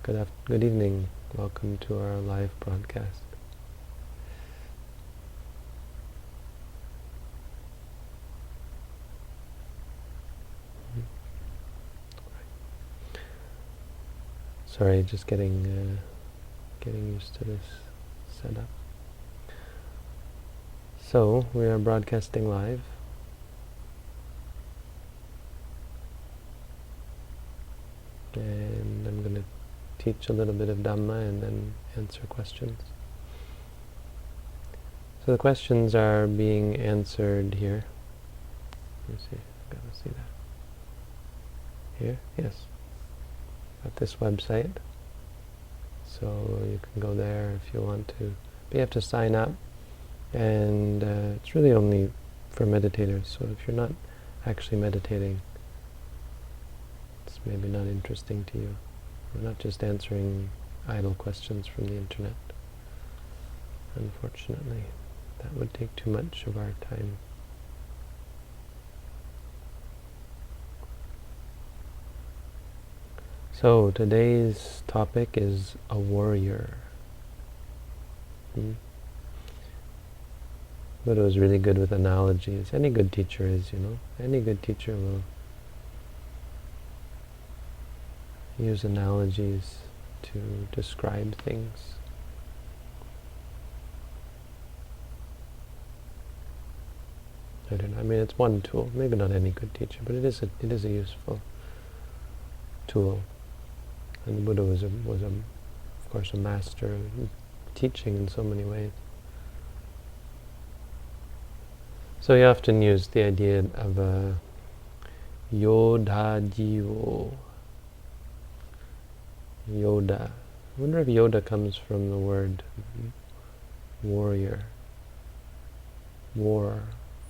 Good evening. Welcome to our live broadcast. Sorry, just getting used to this setup. So we are broadcasting live. And I'm going to teach a little bit of Dhamma and then answer questions. So the questions are being answered here. Let me see, I've got to see that. Here? Yes. At this website. So you can go there if you want to. But you have to sign up. And it's really only for meditators. So if you're not actually meditating, it's maybe not interesting to you. We're not just answering idle questions from the internet. Unfortunately, that would take too much of our time. So today's topic is a warrior. Buddha was really good with analogies. Any good teacher is, Any good teacher will use analogies to describe things. I don't know. I mean, it's one tool. Maybe not any good teacher, but it is a useful tool. And the Buddha was of course, a master of teaching in so many ways. So he often used the idea of a Yodha Jivo. Yoda. I wonder if Yoda comes from the word warrior. War.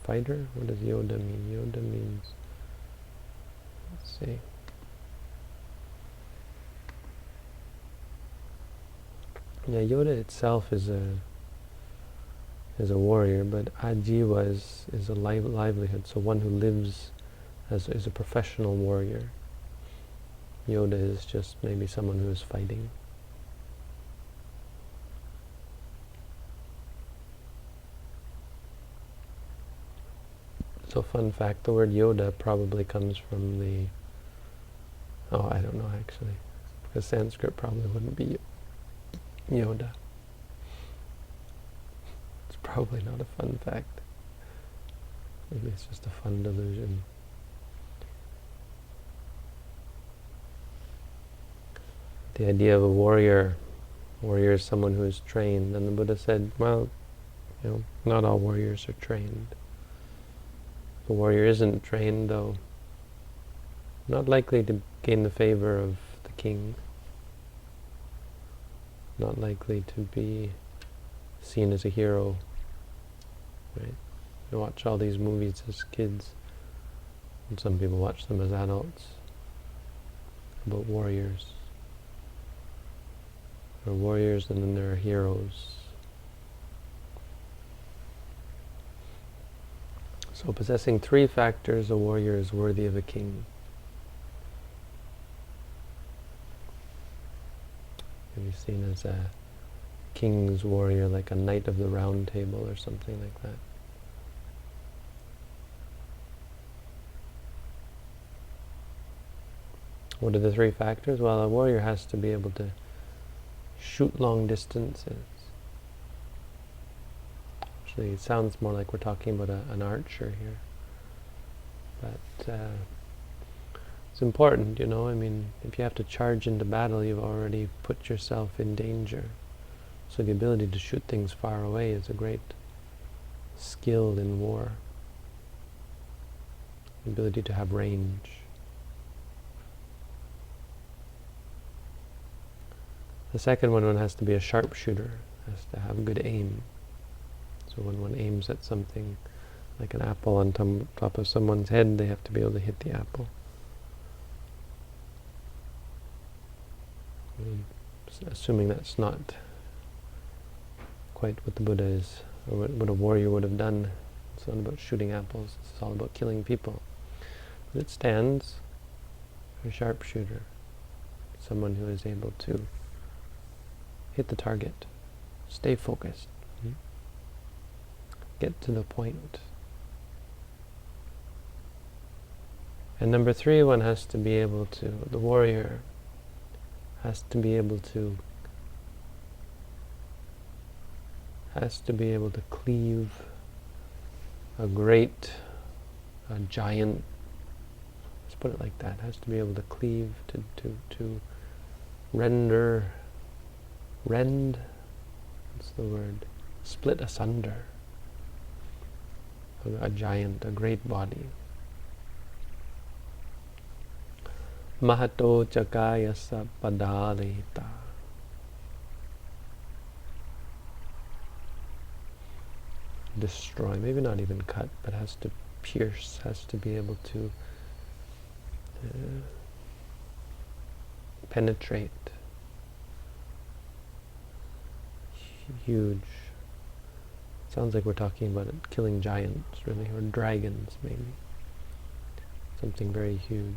Fighter? What does Yoda mean? Yoda means... Let's see. Yeah, Yoda itself is a warrior, but Ajiva is a livelihood, so one who lives is a professional warrior. Yoda is just maybe someone who is fighting. So fun fact, the word Yoda probably comes from the... Oh, I don't know actually, because Sanskrit probably wouldn't be Yoda. It's probably not a fun fact. Maybe it's just a fun delusion. The idea of a warrior is someone who is trained, and the Buddha said, well, not all warriors are trained. If a warrior isn't trained, though, not likely to gain the favor of the king, not likely to be seen as a hero, right? You watch all these movies as kids, and some people watch them as adults, about warriors. There are warriors and then there are heroes. So possessing three factors, a warrior is worthy of a king. Maybe seen as a king's warrior, like a knight of the round table or something like that. What are the three factors? Well, a warrior has to be able to shoot long distances. Actually, it sounds more like we're talking about an archer here. But it's important, I mean, if you have to charge into battle, you've already put yourself in danger. So the ability to shoot things far away is a great skill in war. The ability to have range. The second one has to be a sharpshooter, has to have good aim. So when one aims at something like an apple on top of someone's head, they have to be able to hit the apple. Assuming that's not quite what the Buddha is, or what a warrior would have done. It's not about shooting apples, it's all about killing people. But it stands for sharpshooter, someone who is able to hit the target, stay focused, get to the point. And number 3, one has to be able to, the warrior has to be able to cleave a giant, let's put it like that, has to be able to cleave, to rend, what's the word, split asunder a giant, a great body. Mahato Chakayasa Padarita. Destroy, maybe not even cut, but has to pierce, has to be able to penetrate. Huge. Sounds like we're talking about it, killing giants, really, or dragons, maybe. Something very huge.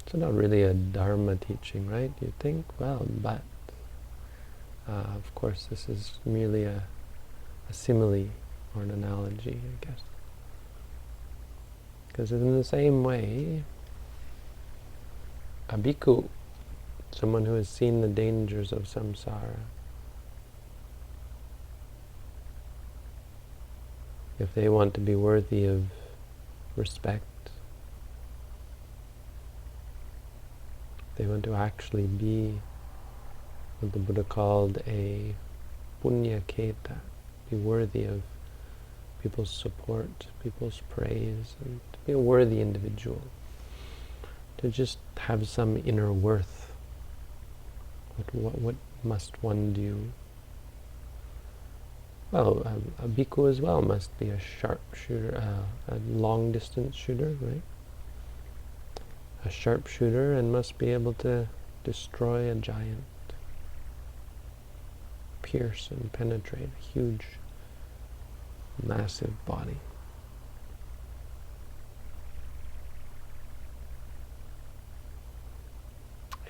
So not really a Dharma teaching, right? You'd think, well, but of course this is merely a simile or an analogy, I guess. Because in the same way, a bhikkhu, someone who has seen the dangers of samsara, if they want to be worthy of respect, they want to actually be what the Buddha called a punyaketa, be worthy of people's support, people's praise, and to be a worthy individual, to just have some inner worth. What must one do? Well, a bhikkhu as well must be a sharpshooter, a long-distance shooter, right? A sharpshooter, and must be able to destroy a giant, pierce and penetrate a huge, massive body.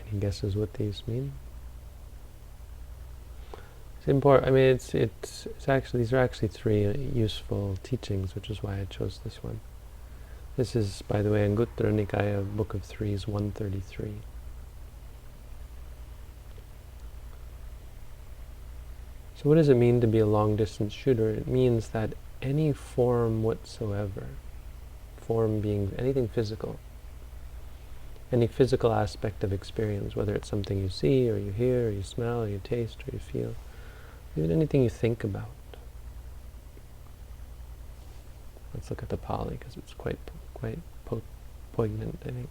Any guesses what these mean? It's important. I mean, it's actually, these are actually 3 useful teachings, which is why I chose this one. This is, by the way, Anguttara Nikaya, Book of Threes, 133. So what does it mean to be a long-distance shooter? It means that any form whatsoever, form being anything physical, any physical aspect of experience, whether it's something you see, or you hear, or you smell, or you taste, or you feel, even anything you think about. Let's look at the Pali, because it's quite poignant, I think.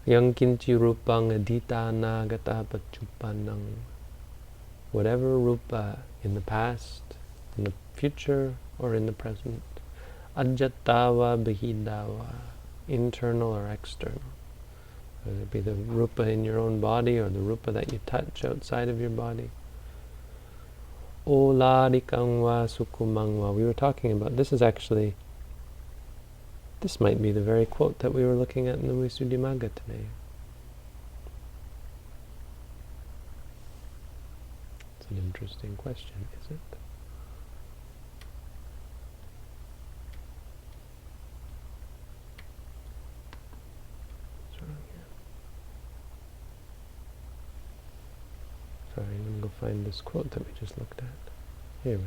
Yang kinchi rupang adita nagata pachupanang. Whatever rupa in the past, in the future, or in the present. Ajatawa bahidawa, internal or external. Whether it be the rupa in your own body or the rupa that you touch outside of your body. Oladikangwa sukumangwa. We were talking about, this might be the very quote that we were looking at in the Visuddhimagga today. It's an interesting question, is it? Sorry, I'm going to go find this quote that we just looked at. Here we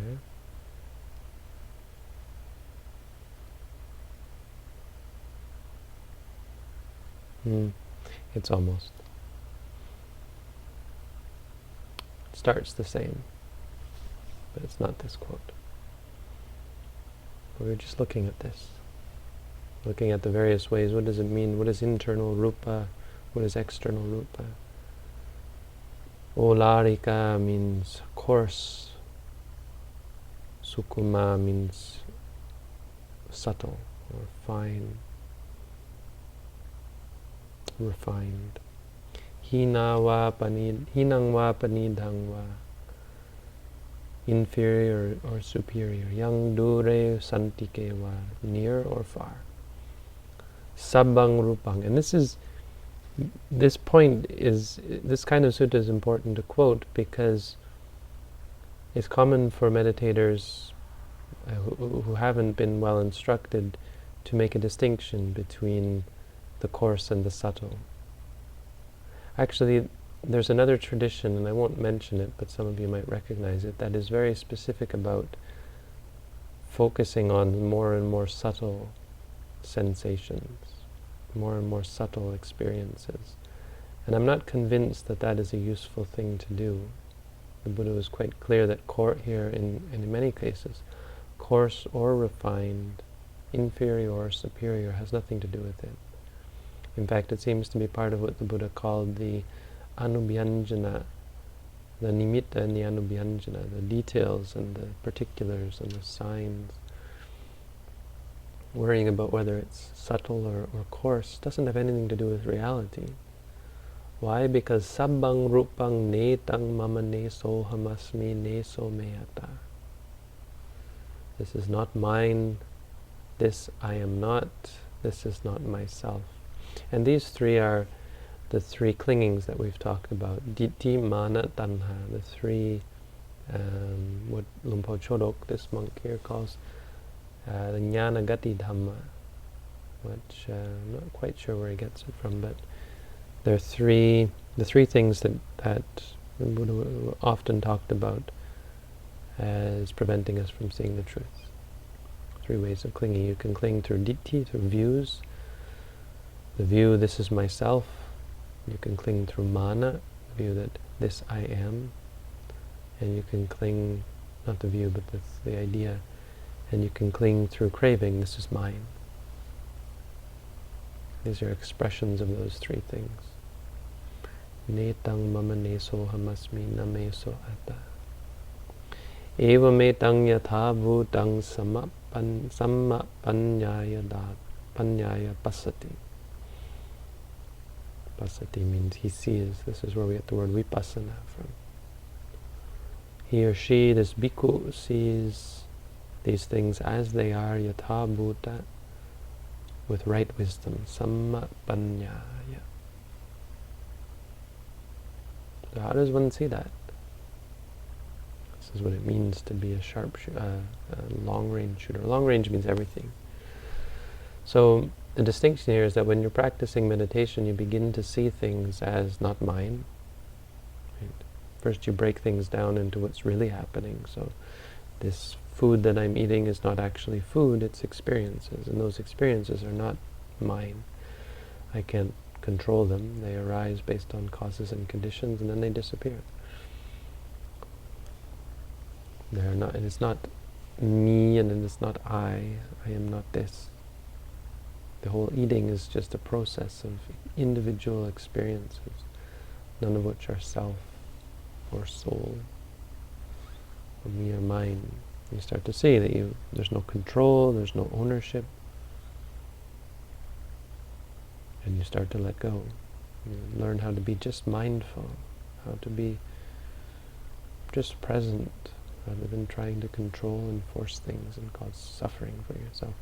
are. It's almost. It starts the same, but it's not this quote. We were just looking at this. Looking at the various ways. What does it mean? What is internal rupa? What is external rupa? Olarika means coarse. Sukuma means subtle or fine, refined. Hinangwa panidangwa. inferior or superior, yang dure santikewa, near or far. Sabbang rupang. And this point is, this kind of sutta is important to quote because it's common for meditators who haven't been well instructed to make a distinction between the coarse and the subtle. Actually, there's another tradition, and I won't mention it, but some of you might recognize it, that is very specific about focusing on more and more subtle sensations, more and more subtle experiences. And I'm not convinced that that is a useful thing to do. The Buddha was quite clear that here, in many cases, coarse or refined, inferior or superior, has nothing to do with it. In fact, it seems to be part of what the Buddha called the anubhyanjana, the nimitta and the anubhyanjana, the details and the particulars and the signs. Worrying about whether it's subtle or coarse doesn't have anything to do with reality. Why? Because sabbang rupang netang mama neso hamasmi neso meyata. This is not mine, this I am not, this is not myself. And these three are the three clingings that we've talked about. Ditthi, mana, tanha, the three, what Lumpur Chodok, this monk here, calls the jnana gati dhamma, which I'm not quite sure where he gets it from, but there are the three things that the Buddha often talked about as preventing us from seeing the truth. Three ways of clinging. You can cling through ditthi, through views. The view, this is myself. You can cling through mana, the view that this I am. And you can cling, not the view, but the idea. And you can cling through craving, this is mine. These are expressions of those three things. Netang mama neso hamasmi nameso atta. Eva metang yatha bhutang samma panyaya pasati. Pasati means he sees. This is where we get the word vipassana from. He or she, this bhikkhu, sees these things as they are, yatha bhuta, with right wisdom, samma panyaya. So how does one see that? This is what it means to be a long-range shooter. Long-range means everything. So the distinction here is that when you're practicing meditation, you begin to see things as not mine. Right? First you break things down into what's really happening. So this food that I'm eating is not actually food, it's experiences. And those experiences are not mine. I can't control them. They arise based on causes and conditions, and then they disappear. They're not, and it's not me, and it's not I am not this. The whole eating is just a process of individual experiences, none of which are self or soul or me or mine. You start to see that there's no control, there's no ownership, and you start to let go. You learn how to be just mindful, how to be just present, rather than trying to control and force things and cause suffering for yourself.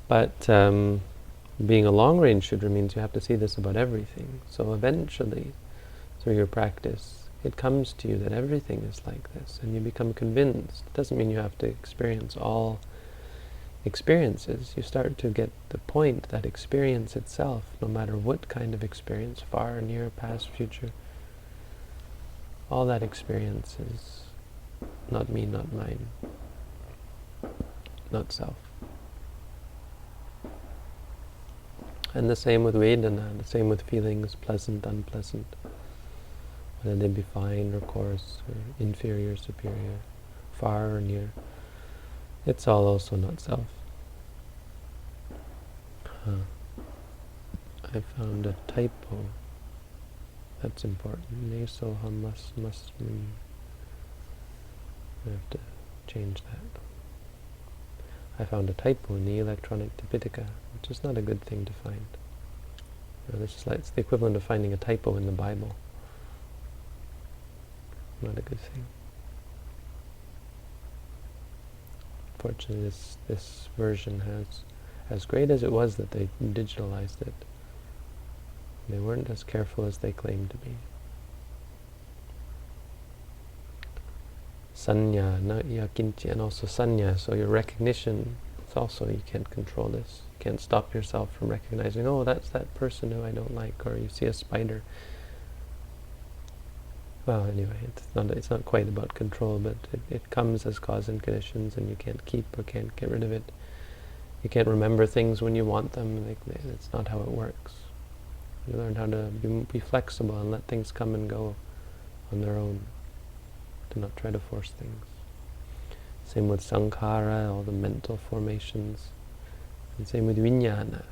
But being a long-range shooter means you have to see this about everything. So eventually, through your practice, it comes to you that everything is like this, and you become convinced. It doesn't mean you have to experience all experiences. You start to get the point that experience itself, no matter what kind of experience, far, near, past, future, all that experience is not me, not mine, not self. And the same with Vedana, the same with feelings, pleasant, unpleasant, whether they be fine or coarse, or inferior, superior, far or near. It's all also not self. I found a typo. That's important. Nesoha must mean. I have to change that. I found a typo in the electronic Tipitaka, which is not a good thing to find. It's the equivalent of finding a typo in the Bible. Not a good thing. Fortunately, this version has, as great as it was that they digitalized it, they weren't as careful as they claimed to be. Sanya, na yakinchi, and also sanya, so your recognition, it's also, you can't control this. You can't stop yourself from recognizing, oh, that's that person who I don't like, or you see a spider. Well, anyway, it's not quite about control, but it comes as cause and conditions, and you can't keep or can't get rid of it. You can't remember things when you want them. It's not how it works. You learn how to be flexible and let things come and go on their own. Do not try to force things. Same with sankhara, all the mental formations. And same with vijnana.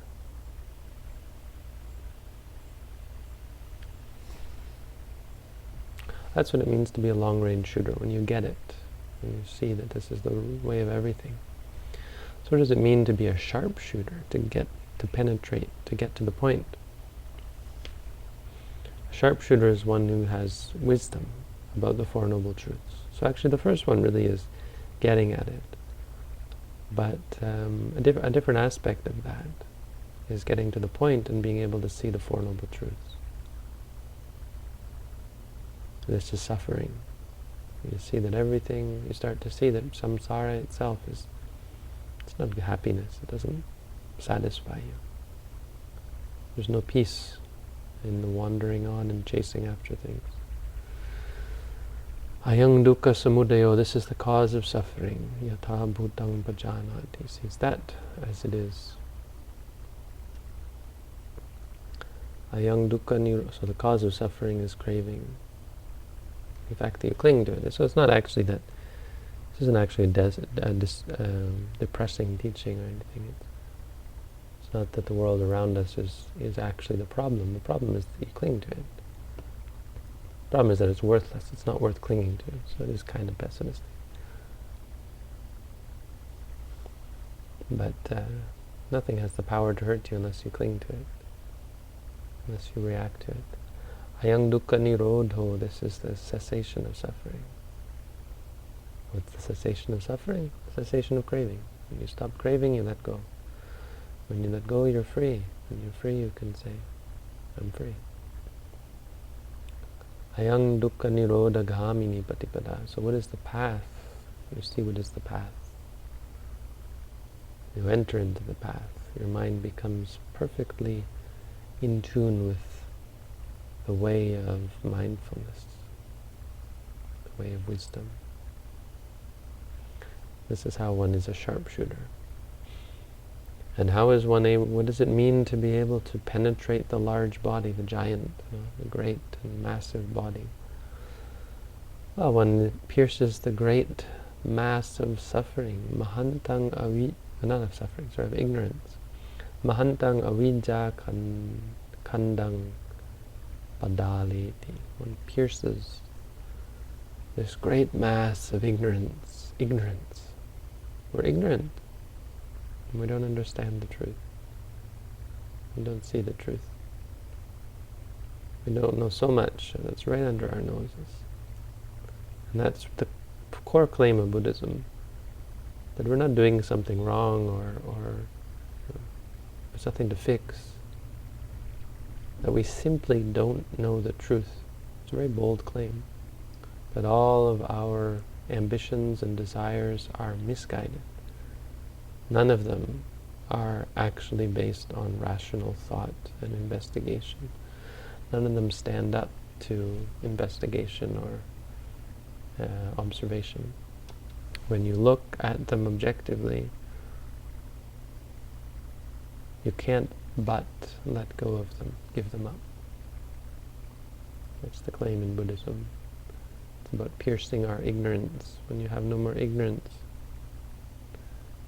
That's what it means to be a long-range shooter, when you get it, when you see that this is the way of everything. So what does it mean to be a sharpshooter, to penetrate, to get to the point? A sharpshooter is one who has wisdom about the Four Noble Truths. So actually the first one really is getting at it. But a different aspect of that is getting to the point and being able to see the Four Noble Truths. This is suffering. You see that everything, you start to see that samsara itself it's not happiness. It doesn't satisfy you. There's no peace in the wandering on and chasing after things. Ayang dukkha samudayo, this is the cause of suffering. Yatha bhutang pajanati, sees that as it is. Ayang dukkha niro, so the cause of suffering is craving. The fact that you cling to it. So it's not actually that, this isn't actually a depressing teaching or anything. It's not that the world around us is actually the problem. The problem is that you cling to it. The problem is that it's worthless. It's not worth clinging to. So it is kind of pessimistic. But nothing has the power to hurt you unless you cling to it, unless you react to it. Ayang dukkha nirodho, this is the cessation of suffering. What's the cessation of suffering? The cessation of craving. When you stop craving, you let go. When you let go, you're free. When you're free, you can say, I'm free. Ayang dukkha nirodha ghamini patipada. So what is the path? You see what is the path. You enter into the path. Your mind becomes perfectly in tune with the way of mindfulness, the way of wisdom. This is how one is a sharpshooter. And how is one able, what does it mean to be able to penetrate the large body, the giant, the great and massive body? Well, one pierces the great mass of suffering, mahantang not of suffering, sorry, of ignorance. Mahantang avijja kandang padaliti. One pierces this great mass of ignorance. We're ignorant. We don't understand the truth. We don't see the truth. We don't know so much that's right under our noses. And that's the core claim of Buddhism, that we're not doing something wrong or there's nothing to fix. That we simply don't know the truth. It's a very bold claim. That all of our ambitions and desires are misguided. None of them are actually based on rational thought and investigation. None of them stand up to investigation or observation. When you look at them objectively, you can't but let go of them, give them up. That's the claim in Buddhism. It's about piercing our ignorance. When you have no more ignorance,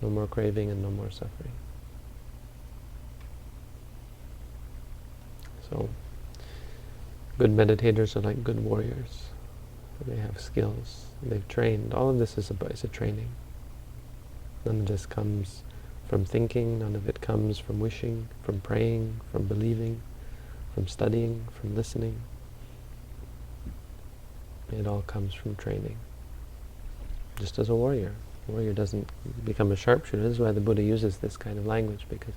no more craving and no more suffering. So, good meditators are like good warriors. They have skills. They've trained. All of this is a training. None of this comes from thinking. None of it comes from wishing, from praying, from believing, from studying, from listening. It all comes from training. Just as a warrior. A warrior doesn't become a sharpshooter. This is why the Buddha uses this kind of language, because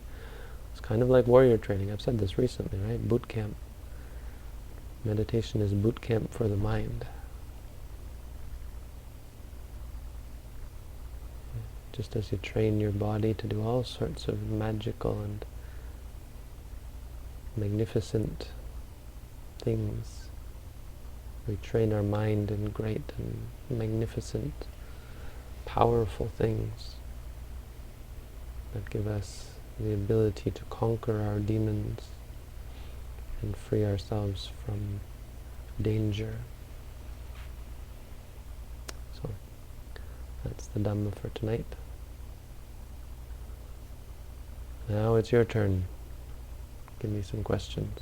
it's kind of like warrior training. I've said this recently, right? Boot camp. Meditation is boot camp for the mind. Just as you train your body to do all sorts of magical and magnificent things, we train our mind in great and magnificent, powerful things that give us the ability to conquer our demons and free ourselves from danger. So that's the Dhamma for tonight. Now it's your turn. Give me some questions.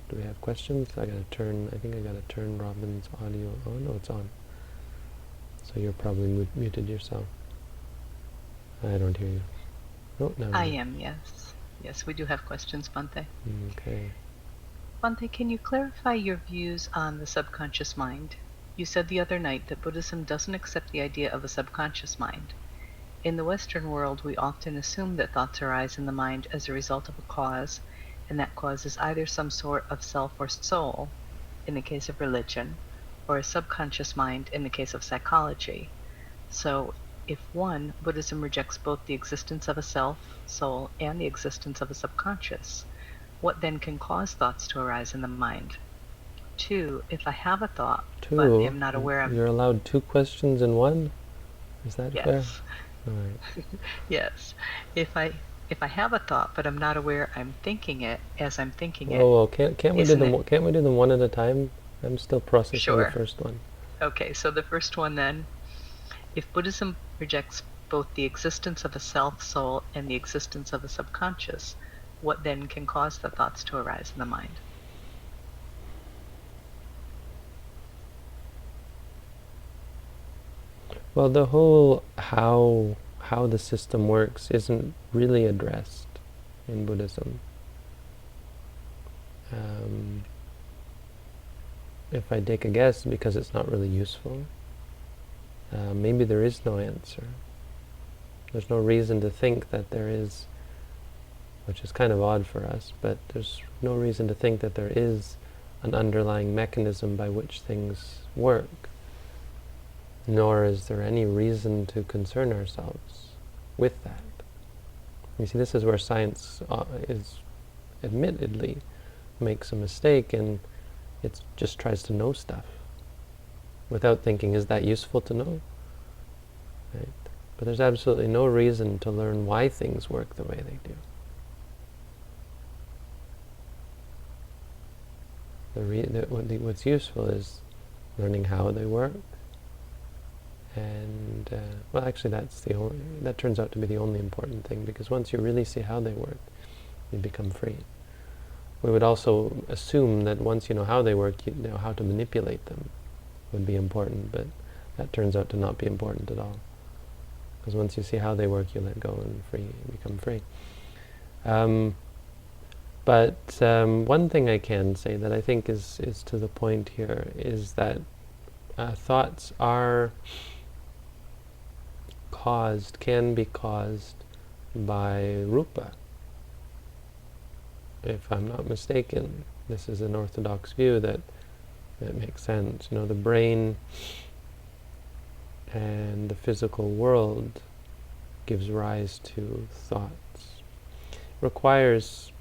Do we have questions? I think I gotta turn Robin's audio on. Oh, it's on. So you're probably muted yourself. I don't hear you. Oh, no. I am, yes. Yes, we do have questions, Bhante. Okay. Bhante, can you clarify your views on the subconscious mind? You said the other night that Buddhism doesn't accept the idea of a subconscious mind. In the Western world, we often assume that thoughts arise in the mind as a result of a cause, and that cause is either some sort of self or soul, in the case of religion, or a subconscious mind in the case of psychology. So, if one, Buddhism rejects both the existence of a self, soul, and the existence of a subconscious, what then can cause thoughts to arise in the mind? 2, if I have a thought, but am not aware of... You're allowed 2 questions in one? Is that fair? Yes. All right. Yes. If I have a thought, but I'm not aware I'm thinking it as I'm thinking it. Oh, well, can't we do them one at a time? I'm still processing the first one. Okay, so the first one then. If Buddhism rejects both the existence of a self, soul, and the existence of a subconscious, what then can cause the thoughts to arise in the mind? Well, the whole how the system works isn't really addressed in Buddhism. If I take a guess, because it's not really useful, maybe there is no answer. There's no reason to think that there is, which is kind of odd for us, but there's no reason to think that there is an underlying mechanism by which things work. Nor is there any reason to concern ourselves with that. You see, this is where science is admittedly makes a mistake, and it just tries to know stuff without thinking, is that useful to know? Right? But there's absolutely no reason to learn why things work the way they do. What's useful is learning how they work. And, well, actually that turns out to be the only important thing, because once you really see how they work, you become free. We would also assume that once you know how they work, you know how to manipulate them would be important, but that turns out to not be important at all. Because once you see how they work, you let go and become free. But one thing I can say that I think is to the point here is that thoughts are can be caused by rupa. If I'm not mistaken, this is an orthodox view that makes sense. You know, the brain and the physical world gives rise to thoughts. Requires,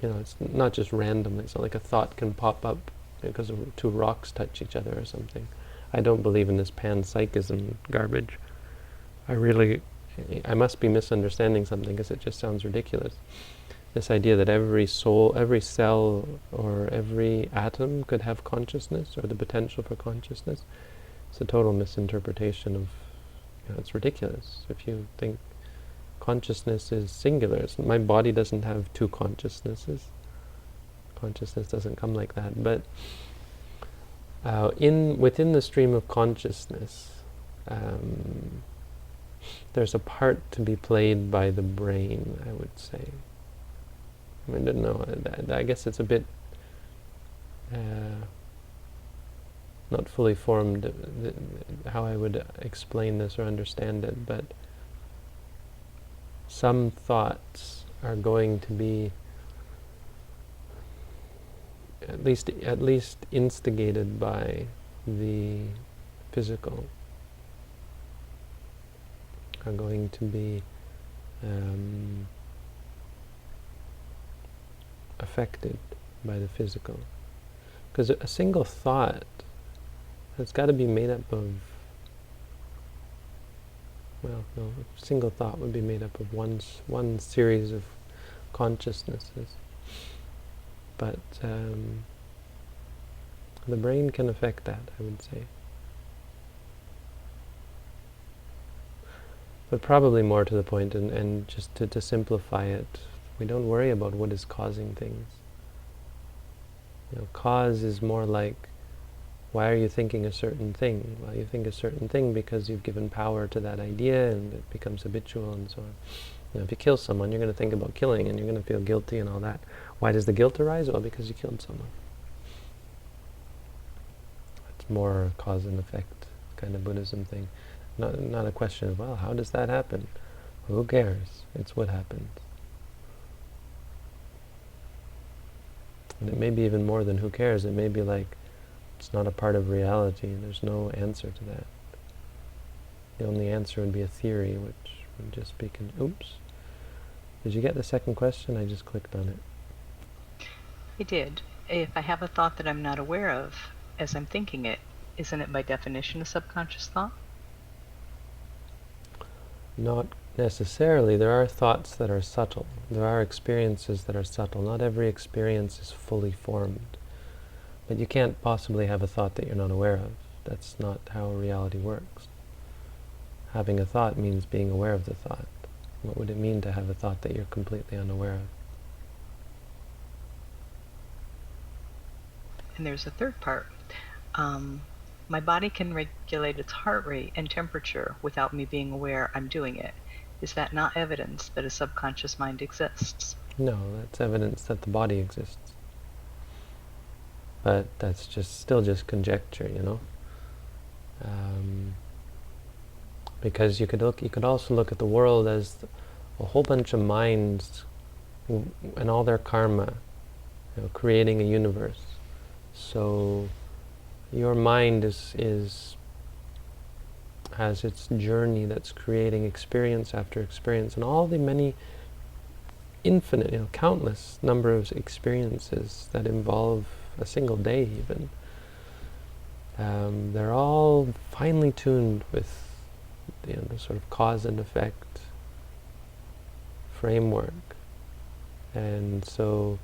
you know, it's not just random. It's not like a thought can pop up because 2 rocks touch each other or something. I don't believe in this panpsychism garbage. I must be misunderstanding something, because it just sounds ridiculous. This idea that every soul, every cell, or every atom could have consciousness, or the potential for consciousness, it's a total misinterpretation of, you know, it's ridiculous. If you think consciousness is singular, my body doesn't have 2 consciousnesses. Consciousness doesn't come like that. But within the stream of consciousness, there's a part to be played by the brain, I would say. I don't know. I guess it's a bit not fully formed how I would explain this or understand it, but some thoughts are going to be at least instigated by the physical, are going to be affected by the physical. Because a single thought has got to be made up of, well, no, a single thought would be made up of one series of consciousnesses. But the brain can affect that, I would say. But probably more to the point, and just to simplify it, we don't worry about what is causing things. Cause is more like, why are you thinking a certain thing? Well, you think a certain thing because you've given power to that idea and it becomes habitual and so on. If you kill someone, you're going to think about killing and you're going to feel guilty and all that. Why does the guilt arise? Well, because you killed someone. It's more cause and effect kind of Buddhism thing. Not a question of, well, how does that happen? Who cares? It's what happens. And it may be even more than who cares. It may be like, it's not a part of reality. There's no answer to that. The only answer would be a theory, which would just be... Oops. Did you get the second question? I just clicked on it. I did. If I have a thought that I'm not aware of as I'm thinking it, isn't it by definition a subconscious thought? Not necessarily. There are thoughts that are subtle. There are experiences that are subtle. Not every experience is fully formed. But you can't possibly have a thought that you're not aware of. That's not how reality works. Having a thought means being aware of the thought. What would it mean to have a thought that you're completely unaware of? And there's a third part. My body can regulate its heart rate and temperature without me being aware I'm doing it. Is that not evidence that a subconscious mind exists? No, that's evidence that the body exists. But that's still just conjecture, because you could also look at the world as a whole bunch of minds and all their karma, creating a universe. So your mind has its journey that's creating experience after experience, and all the many infinite, countless number of experiences that involve a single day even. They're all finely tuned with the sort of cause and effect framework. And so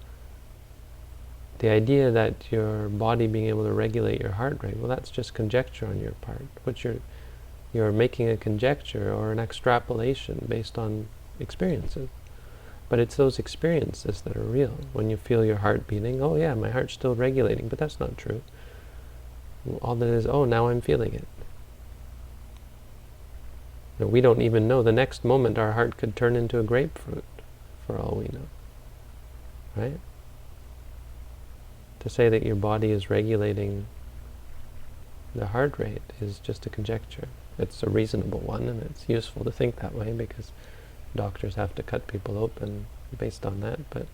the idea that your body being able to regulate your heart rate, well, that's just conjecture on your part. What you're making a conjecture or an extrapolation based on experiences. But it's those experiences that are real. When you feel your heart beating, oh yeah, my heart's still regulating, but that's not true. All that is, oh, now I'm feeling it. We don't even know. The next moment our heart could turn into a grapefruit, for all we know. Right? To say that your body is regulating the heart rate is just a conjecture. It's a reasonable one, and it's useful to think that way because doctors have to cut people open based on that, but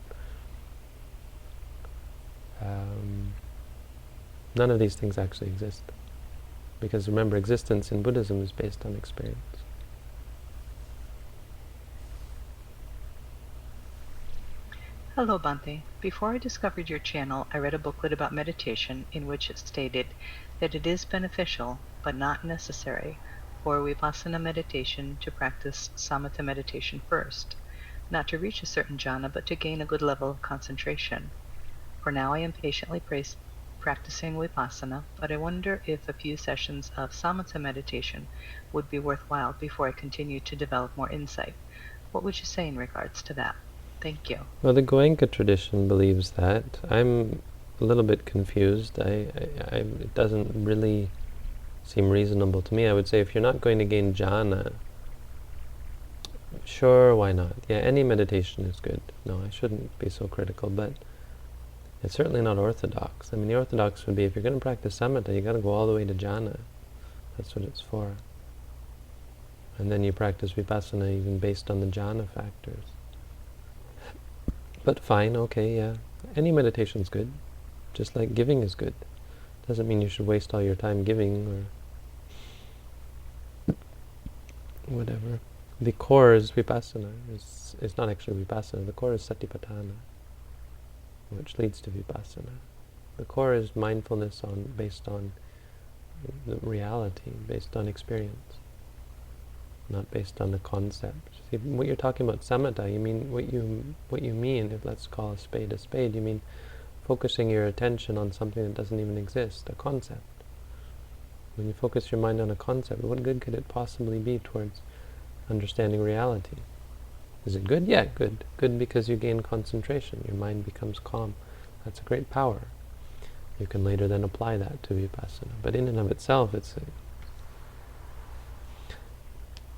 none of these things actually exist. Because remember, existence in Buddhism is based on experience. Hello, Bhante. Before I discovered your channel, I read a booklet about meditation in which it stated that it is beneficial, but not necessary, for Vipassana meditation to practice Samatha meditation first, not to reach a certain jhana, but to gain a good level of concentration. For now I am patiently practicing Vipassana, but I wonder if a few sessions of Samatha meditation would be worthwhile before I continue to develop more insight. What would you say in regards to that? Thank you. Well, the Goenka tradition believes that. I'm a little bit confused. It doesn't really seem reasonable to me. I would say if you're not going to gain jhana, sure, why not? Yeah, any meditation is good. No, I shouldn't be so critical, but It's certainly not orthodox. I mean, the orthodox would be, if you're going to practice samatha, you got to go all the way to jhana. That's what it's for. And then you practice vipassana even based on the jhana factors. But fine, okay, yeah. Any meditation's good. Just like giving is good. Doesn't mean you should waste all your time giving or whatever. The core is vipassana. It's not actually vipassana. The core is satipatthana, which leads to vipassana. The core is mindfulness based on the reality, based on experience, not based on the concept. See, what you're talking about samatha, you mean what you mean, if let's call a spade, you mean focusing your attention on something that doesn't even exist, a concept. When you focus your mind on a concept, what good could it possibly be towards understanding reality? Is it good? Yeah, good. Good because you gain concentration. Your mind becomes calm. That's a great power. You can later then apply that to vipassana. But in and of itself,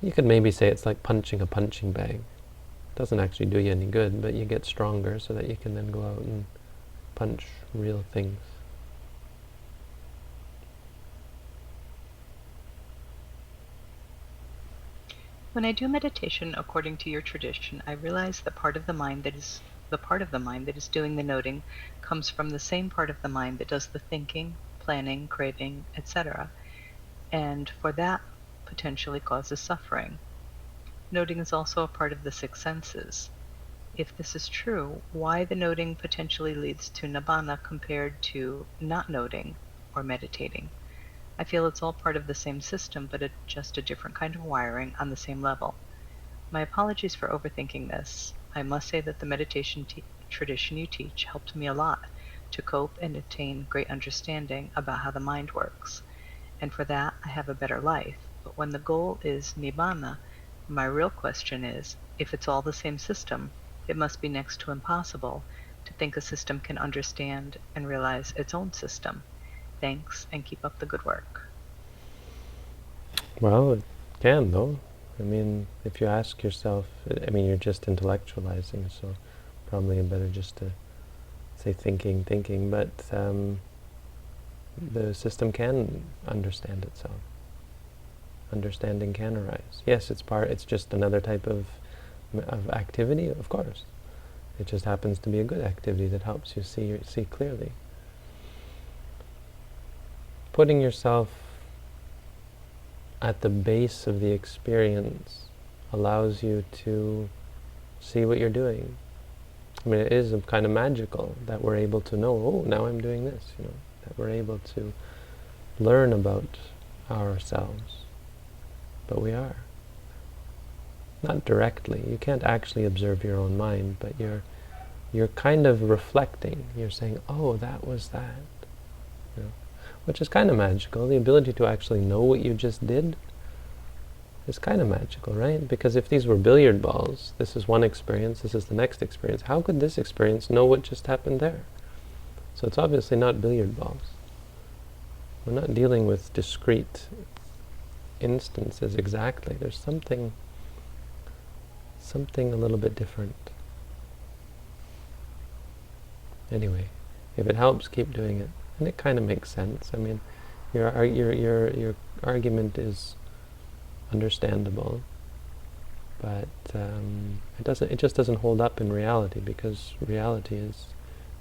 you could maybe say it's like punching a punching bag. It doesn't actually do you any good, but you get stronger so that you can then go out and punch real things. When I do meditation according to your tradition, I realize the part of the mind that is doing the noting comes from the same part of the mind that does the thinking, planning, craving, etc., and for that potentially causes suffering. Noting is also a part of the six senses. If this is true, why the noting potentially leads to nibbana compared to not noting or meditating? I feel it's all part of the same system, but just a different kind of wiring on the same level. My apologies for overthinking this. I must say that the meditation tradition you teach helped me a lot to cope and attain great understanding about how the mind works. And for that, I have a better life. But when the goal is nibbana, my real question is, if it's all the same system, it must be next to impossible to think a system can understand and realize its own system. Thanks, and keep up the good work. Well, it can, though. I mean, if you ask yourself, I mean, you're just intellectualizing, so probably better just to say thinking, but the system can understand itself. Understanding can arise. Yes, it's just another type of activity, of course. It just happens to be a good activity that helps you see clearly. Putting yourself at the base of the experience allows you to see what you're doing. I mean, it is kind of magical that we're able to know, oh, now I'm doing this, that we're able to learn about ourselves. But we are. Not directly. You can't actually observe your own mind, but you're kind of reflecting. You're saying, oh, that was that. Which is kind of magical. The ability to actually know what you just did is kind of magical, right? Because if these were billiard balls, this is one experience, this is the next experience, how could this experience know what just happened there? So it's obviously not billiard balls. We're not dealing with discrete instances exactly. There's something a little bit different. Anyway, if it helps, keep doing it. And it kind of makes sense. I mean, your argument is understandable, but it just doesn't hold up in reality, because reality is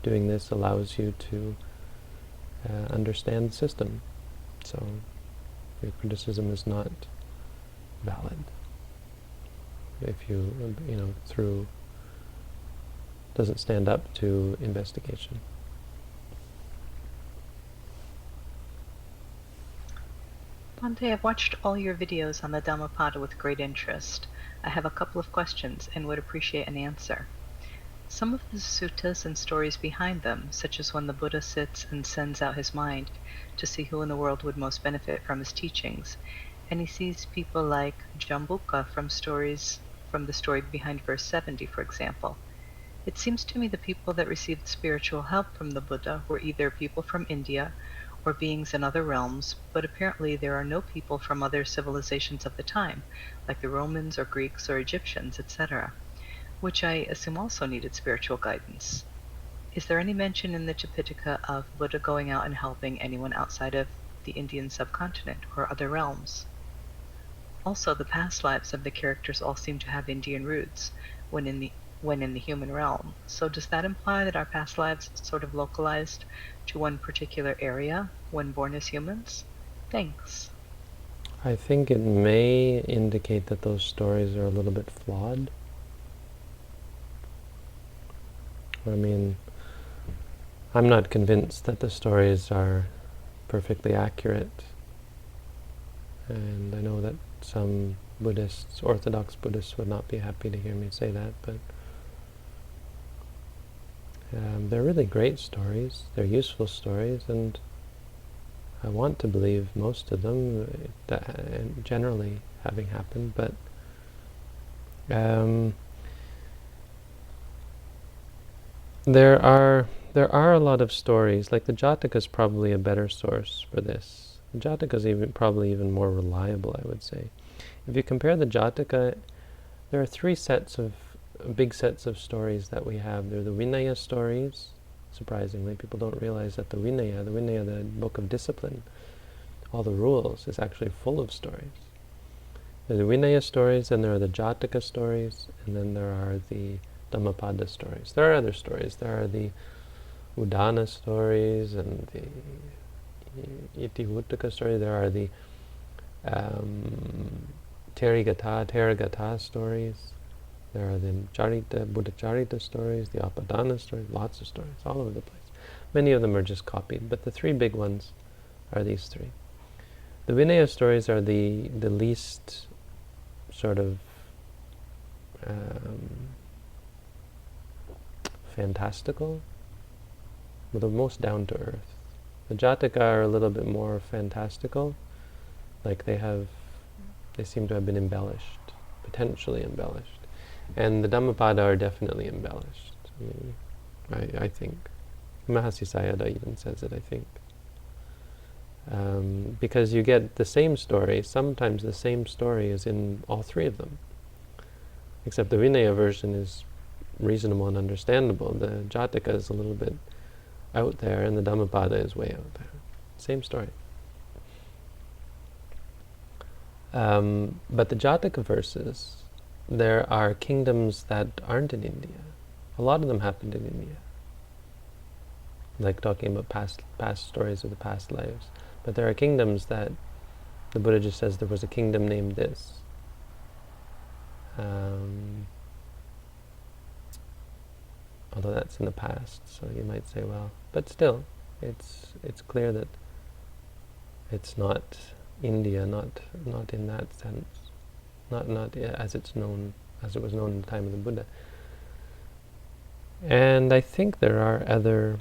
doing this allows you to understand the system. So your criticism is not valid if you doesn't stand up to investigation. Bhante, I've watched all your videos on the Dhammapada with great interest. I have a couple of questions and would appreciate an answer. Some of the suttas and stories behind them, such as when the Buddha sits and sends out his mind to see who in the world would most benefit from his teachings, and he sees people like Jambuka from the story behind verse 70, for example. It seems to me the people that received spiritual help from the Buddha were either people from India or beings in other realms, but apparently there are no people from other civilizations of the time, like the Romans or Greeks or Egyptians, etc., which I assume also needed spiritual guidance. Is there any mention in the Tipitaka of Buddha going out and helping anyone outside of the Indian subcontinent or other realms? Also, the past lives of the characters all seem to have Indian roots when in the human realm. So does that imply that our past lives sort of localized to one particular area when born as humans? Thanks. I think it may indicate that those stories are a little bit flawed. I mean, I'm not convinced that the stories are perfectly accurate. And I know that some Buddhists, Orthodox Buddhists, would not be happy to hear me say that, but they're really great stories. They're useful stories, and I want to believe most of them, generally having happened, but there are a lot of stories. Like the Jataka is probably a better source for this. The Jataka is probably even more reliable, I would say. If you compare the Jataka, there are three big sets of stories that we have. There are the Vinaya stories. Surprisingly, people don't realize that the Vinaya, the book of discipline, all the rules, is actually full of stories. There are the Vinaya stories, and there are the Jataka stories, and then there are the Dhammapada stories. There are other stories. There are the Udana stories and the Itivuttaka story. There are the Therigatha stories. There are the Buddha Charita stories, the Apadana stories, lots of stories, all over the place. Many of them are just copied, but the three big ones are these three. The Vinaya stories are the least sort of fantastical, but the most down to earth. The Jataka are a little bit more fantastical, like they seem to have been embellished, potentially embellished. And the Dhammapada are definitely embellished. I think. Mahasi Sayadaw even says it, I think. Because you get the same story, sometimes the same story is in all three of them. Except the Vinaya version is reasonable and understandable. The Jataka is a little bit out there, and the Dhammapada is way out there. Same story. But the Jataka verses, there are kingdoms that aren't in India. A lot of them happened in India. Like talking about past stories of the past lives. But there are kingdoms that the Buddha just says there was a kingdom named this. Although that's in the past, so you might say, well, but still, it's clear that it's not India, not in that sense, not as it was known in the time of the Buddha. And I think there are other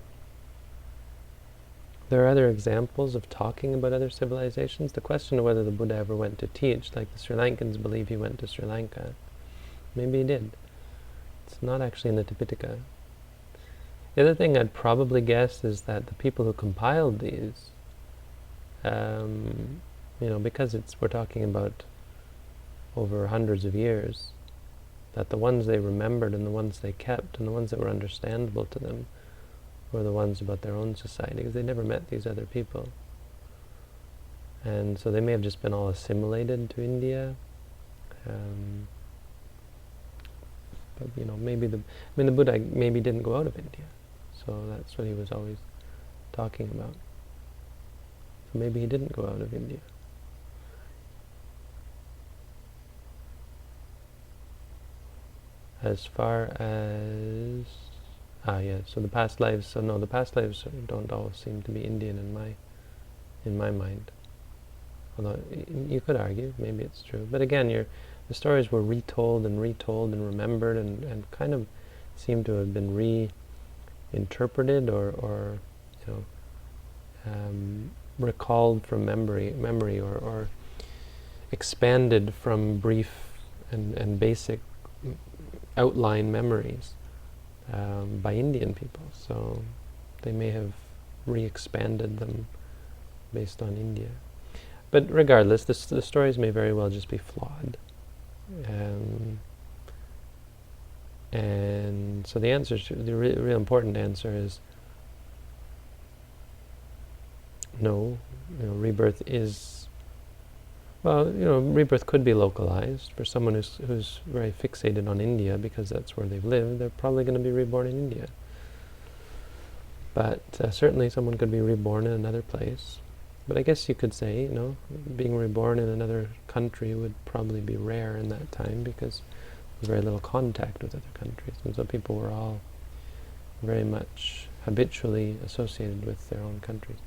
examples of talking about other civilizations. The question of whether the Buddha ever went to teach, like the Sri Lankans believe he went to Sri Lanka. Maybe he did. It's not actually in the Tipitaka. The other thing I'd probably guess is that the people who compiled these, because we're talking about over hundreds of years, that the ones they remembered and the ones they kept and the ones that were understandable to them were the ones about their own society, because they never met these other people. And so they may have just been all assimilated to India. But maybe the Buddha maybe didn't go out of India. So that's what he was always talking about. So maybe he didn't go out of India. As far as so the past lives. So no, the past lives don't all seem to be Indian in my mind. Although you could argue maybe it's true, but again, the stories were retold and remembered and kind of seem to have been reinterpreted or recalled from memory or expanded from brief and basic outline memories by Indian people. So they may have re-expanded them based on India. But regardless, the stories may very well just be flawed. And so the answer, the real important answer is no. Rebirth is, well, rebirth could be localized. For someone who's very fixated on India because that's where they've lived, they're probably going to be reborn in India. But certainly someone could be reborn in another place. But I guess you could say, being reborn in another country would probably be rare in that time because there's very little contact with other countries. And so people were all very much habitually associated with their own countries.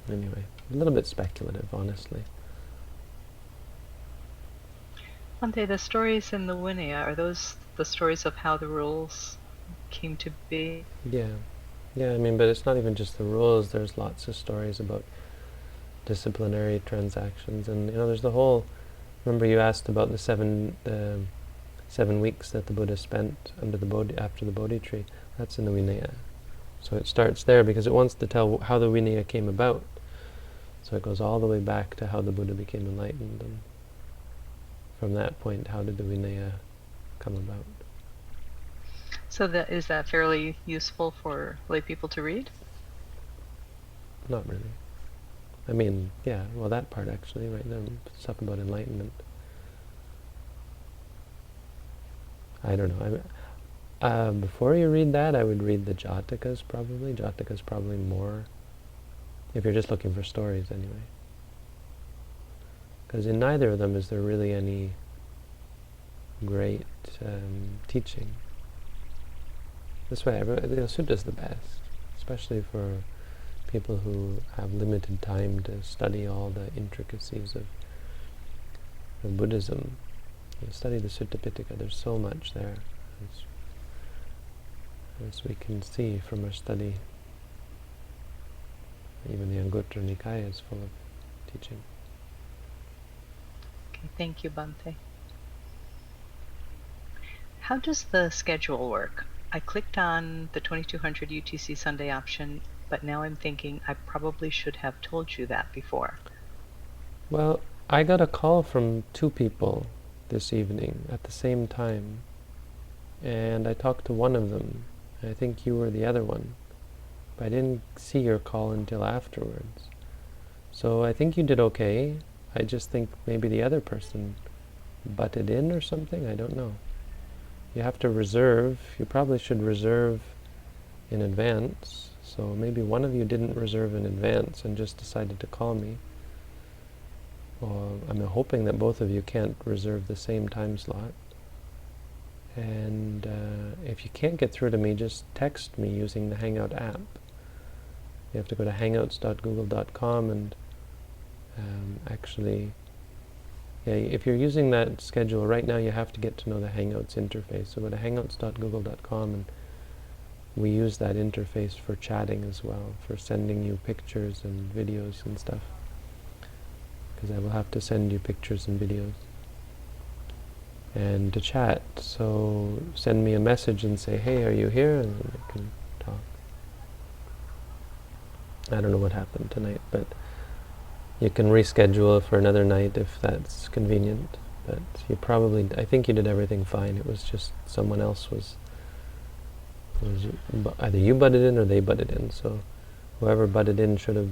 Anyway, a little bit speculative, honestly. Ante, the stories in the Vinaya, are those the stories of how the rules came to be? Yeah. Yeah, but it's not even just the rules. There's lots of stories about disciplinary transactions. And, there's the whole... Remember you asked about the 7 weeks that the Buddha spent under the Bodhi, after the Bodhi tree. That's in the Vinaya. So it starts there because it wants to tell how the Vinaya came about. So it goes all the way back to how the Buddha became enlightened, and from that point, how did the Vinaya come about? So is that fairly useful for lay people to read? Not really. Yeah, well, that part actually, right there, stuff about enlightenment. I don't know. Before you read that, I would read the Jatakas probably. Jatakas probably more, if you're just looking for stories anyway. Because in neither of them is there really any great teaching. This way, the sutta is the best, especially for people who have limited time to study all the intricacies of Buddhism. Study the Sutta Pitaka. There's so much there, as we can see from our study. Even the Anguttara Nikaya is full of teaching. Okay, thank you, Bhante. How does the schedule work? I clicked on the 2200 UTC Sunday option, but now I'm thinking I probably should have told you that before. Well, I got a call from 2 people this evening at the same time, and I talked to one of them. I think you were the other one, but I didn't see your call until afterwards. So I think you did okay. I just think maybe the other person butted in or something. I don't know. You have to reserve. You probably should reserve in advance. So maybe one of you didn't reserve in advance and just decided to call me. Or I'm hoping that both of you can't reserve the same time slot. And if you can't get through to me, just text me using the Hangout app. You have to go to hangouts.google.com and actually, if you're using that schedule right now, you have to get to know the Hangouts interface. So go to hangouts.google.com, and we use that interface for chatting as well, for sending you pictures and videos and stuff. Because I will have to send you pictures and videos. And to chat, so send me a message and say, hey, are you here? And then I can talk. I don't know what happened tonight, but you can reschedule for another night if that's convenient. But you probably, I think you did everything fine. It was just someone else was either you butted in or they butted in. So whoever butted in should have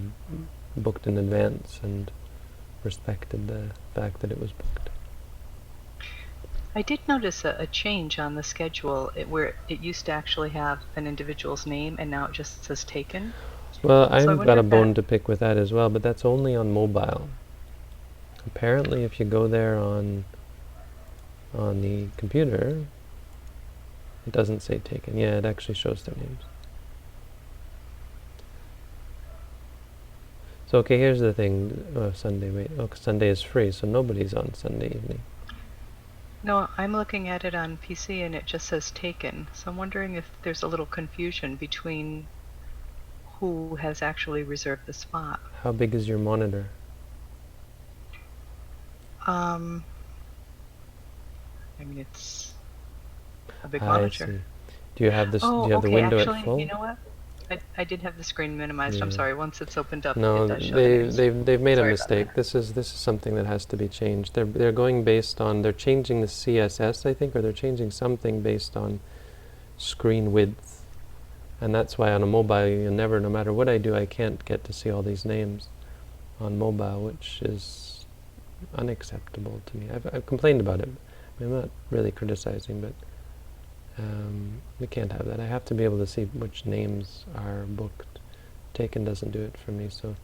booked in advance and respected the fact that it was booked. I did notice a change on the schedule where it used to actually have an individual's name and now it just says taken. Well, So I've got a bone to pick with that as well, but that's only on mobile. Apparently, if you go there on the computer, it doesn't say taken. Yeah, it actually shows their names. So, okay, here's the thing. Sunday, wait. Oh, Sunday is free, so nobody's on Sunday evening. No, I'm looking at it on PC and it just says taken. So I'm wondering if there's a little confusion between who has actually reserved the spot. How big is your monitor? It's a big I monitor. see. Do you have this? Do you have the window actually, at full? you know what? I did have the screen minimized. I'm Yeah. sorry. Once it's opened up, it No, does show the names. they've made a Sorry about mistake. that. This is something that has to be changed. They're going based on, they're changing the CSS, I think, or they're changing something based on screen width. And that's why on a mobile, you never, no matter what I do, I can't get to see all these names on mobile, which is unacceptable to me. I've complained about it. I mean, I'm not really criticizing, but we can't have that. I have to be able to see which names are booked. Taken doesn't do it for me, so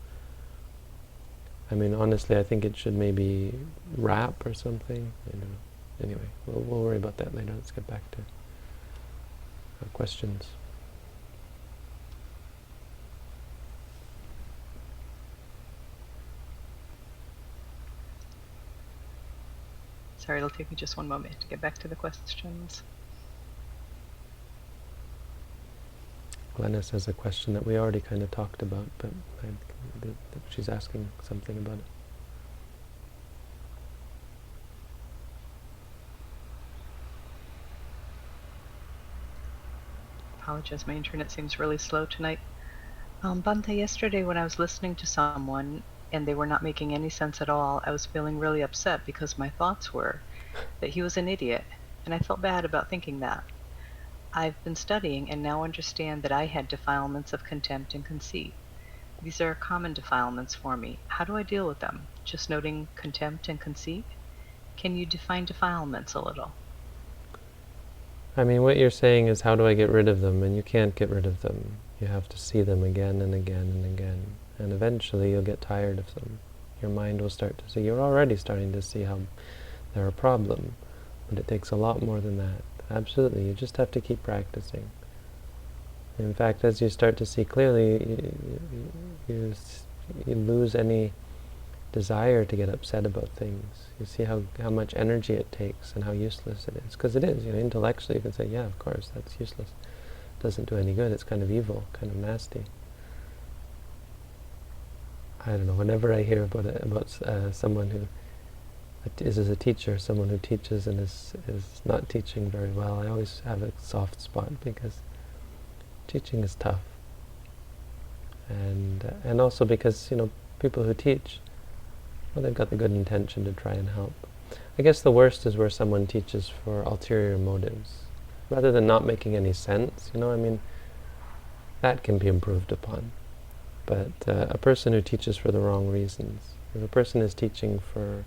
I mean, honestly, I think it should maybe wrap or something. I don't know. Anyway, we'll worry about that later. Let's get back to questions. Sorry, it'll take me just one moment to get back to the questions. Glennis has a question that we already kind of talked about, but she's asking something about it. Apologize, my internet seems really slow tonight. Bhante, yesterday when I was listening to someone and they were not making any sense at all, I was feeling really upset because my thoughts were that he was an idiot, and I felt bad about thinking that. I've been studying and now understand that I had defilements of contempt and conceit. These are common defilements for me. How do I deal with them? Just noting contempt and conceit? Can you define defilements a little? I mean, what you're saying is, how do I get rid of them? And you can't get rid of them. You have to see them again and again and again. And eventually you'll get tired of them. Your mind will start to see, you're already starting to see how they're a problem. But it takes a lot more than that. Absolutely, you just have to keep practicing. In fact, as you start to see clearly, you lose any desire to get upset about things. You see how much energy it takes and how useless it is. Because it is. Intellectually you can say, yeah, of course, that's useless. It doesn't do any good. It's kind of evil, kind of nasty. I don't know, whenever I hear about someone who is a teacher, someone who teaches and is not teaching very well, I always have a soft spot, because teaching is tough. And also because, people who teach, well, they've got the good intention to try and help. I guess the worst is where someone teaches for ulterior motives, rather than not making any sense. I mean, that can be improved upon. But a person who teaches for the wrong reasons, if a person is teaching for,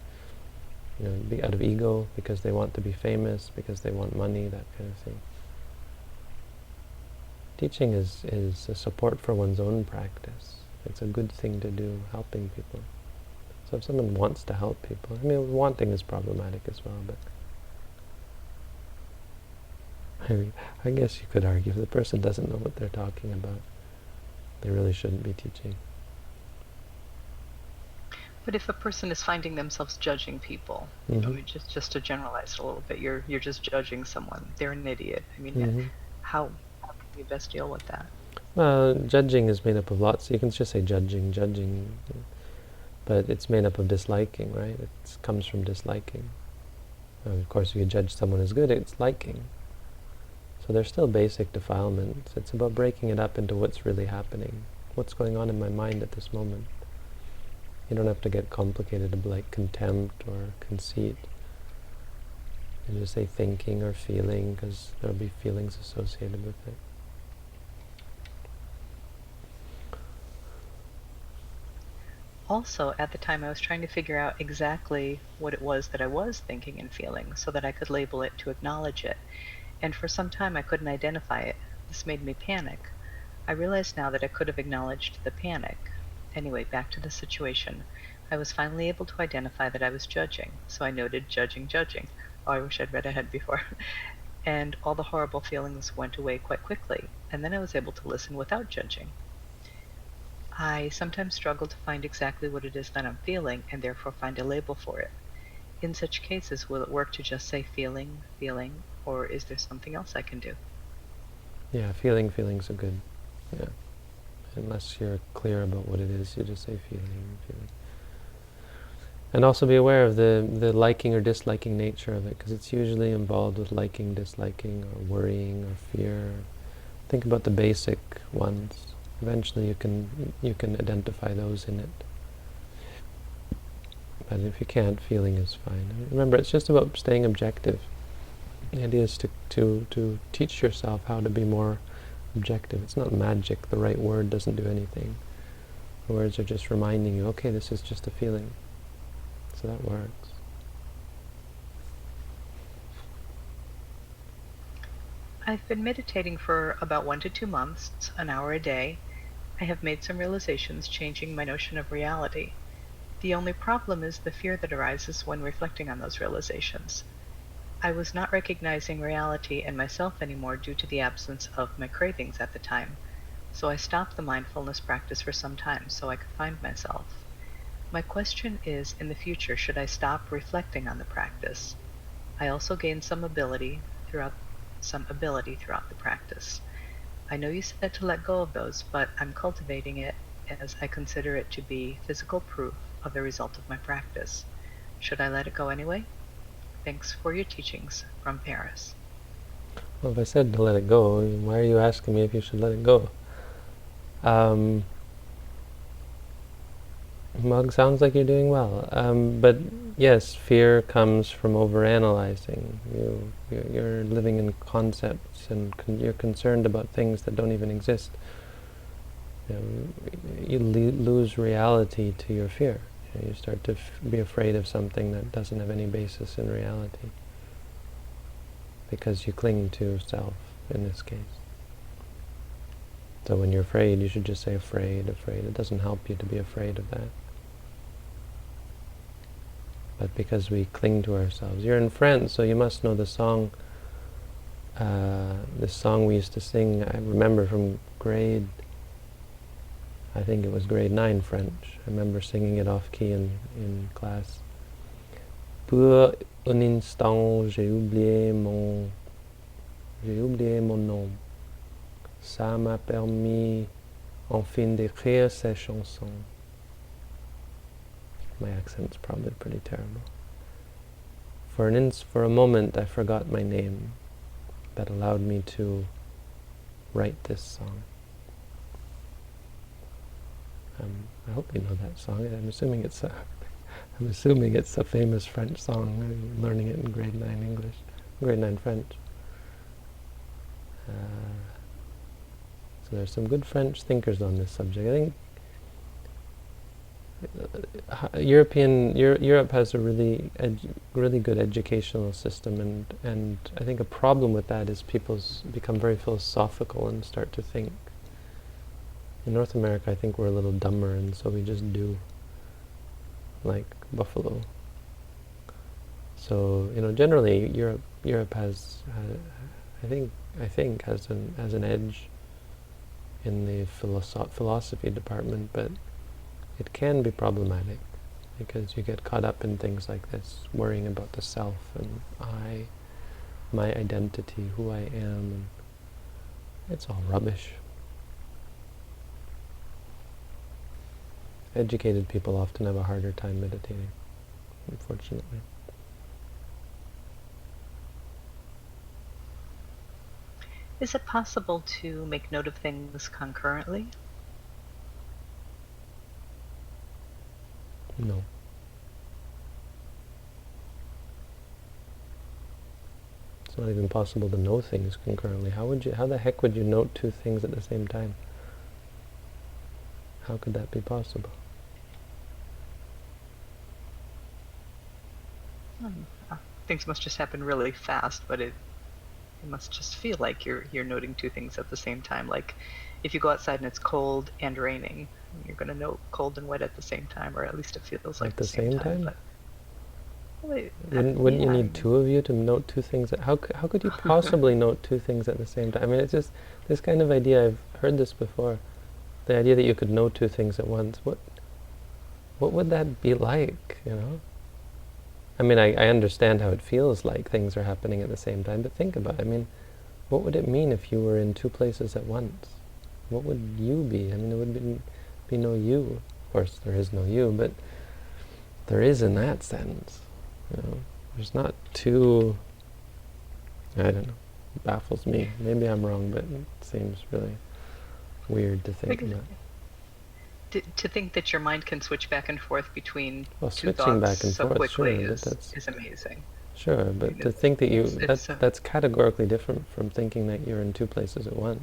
out of ego, because they want to be famous, because they want money, that kind of thing. Teaching is a support for one's own practice. It's a good thing to do, helping people. So if someone wants to help people, I mean, wanting is problematic as well, but I guess you could argue if the person doesn't know what they're talking about, they really shouldn't be teaching. But if a person is finding themselves judging people, Mm-hmm. I mean, just to generalize it a little bit, you're just judging someone. They're an idiot. I mean, how can you best deal with that? Judging is made up of lots. You can just say judging, but it's made up of disliking, right? It comes from disliking. Of course, if you judge someone as good, it's liking. So they're still basic defilements. It's about breaking it up into what's really happening, what's going on in my mind at this moment. You don't have to get complicated of like contempt or conceit. You just say thinking or feeling, because there'll be feelings associated with it. Also, at the time, I was trying to figure out exactly what it was that I was thinking and feeling so that I could label it to acknowledge it. And for some time, I couldn't identify it. This made me panic. I realize now that I could have acknowledged the panic. Anyway, back to the situation. I was finally able to identify that I was judging, so I noted judging. Oh, I wish I'd read ahead before. And all the horrible feelings went away quite quickly, and then I was able to listen without judging. I sometimes struggle to find exactly what it is that I'm feeling, and therefore find a label for it. In such cases, will it work to just say feeling, or is there something else I can do? Yeah, feelings are good. Yeah. Unless you're clear about what it is, you just say feeling. And also be aware of the liking or disliking nature of it, because it's usually involved with liking, disliking, or worrying, or fear, think about the basic ones. Eventually you can identify those in it. But if you can't, feeling is fine. Remember, it's just about staying objective. The idea is to teach yourself how to be more objective. It's not magic. The right word doesn't do anything. The words are just reminding you, okay, this is just a feeling. So that works. I've been meditating for about 1 to 2 months, an hour a day. I have made some realizations changing my notion of reality. The only problem is the fear that arises when reflecting on those realizations. I was not recognizing reality and myself anymore due to the absence of my cravings at the time, so I stopped the mindfulness practice for some time so I could find myself. My question is, in the future, should I stop reflecting on the practice? I also gained some ability throughout the practice. I know you said to let go of those, but I'm cultivating it as I consider it to be physical proof of the result of my practice. Should I let it go anyway? Thanks for your teachings from Paris. Well, if I said to let it go, why are you asking me if you should let it go? Mug, sounds like you're doing well. But yes, fear comes from overanalyzing. You're living in concepts, and you're concerned about things that don't even exist. You lose reality to your fear. You start to be afraid of something that doesn't have any basis in reality, because you cling to self in this case. So when you're afraid, you should just say afraid, afraid. It doesn't help you to be afraid of that. But because we cling to ourselves. You're in France, so you must know the song, this song we used to sing, I remember from I think it was grade 9 French. I remember singing it off key in class. Pour un instant, j'ai oublié mon nom. Ça m'a permis enfin d'écrire ces chansons. My accent's probably pretty terrible. For a moment, I forgot my name. That allowed me to write this song. I hope you know that song. I'm assuming it's a famous French song. I'm learning it in grade 9 English, grade 9 French. So there's some good French thinkers on this subject. I think Europe has a really good educational system, and I think a problem with that is people become very philosophical and start to think. In North America, I think we're a little dumber, and so we just do, like Buffalo. So generally Europe has, I think has an edge in the philosophy department, but it can be problematic because you get caught up in things like this, worrying about the self and my identity, who I am. It's all rubbish. Educated people often have a harder time meditating, unfortunately. Is it possible to make note of things concurrently? No. It's not even possible to know things concurrently. How the heck would you note two things at the same time? How could that be possible? Things must just happen really fast, but it must just feel like you're noting two things at the same time. Like if you go outside and it's cold and raining, you're going to note cold and wet at the same time, or at least it feels like at the same time. But, wouldn't you need two of you to note two things? How could you possibly note two things at the same time? I mean, it's just this kind of idea. I've heard this before. The idea that you could know two things at once. What would that be like? I mean, I understand how it feels like things are happening at the same time, but think about it. I mean, what would it mean if you were in two places at once? What would you be? I mean, it would be no you. Of course, there is no you, but there is in that sense. There's not two, I don't know. baffles me. Maybe I'm wrong, but it seems really weird to think Because that. to think that your mind can switch back and forth between Well, two switching thoughts back and so forth, quickly sure, but that's is amazing. sure. I But mean, to think that it's that's categorically different from thinking that you're in two places at once,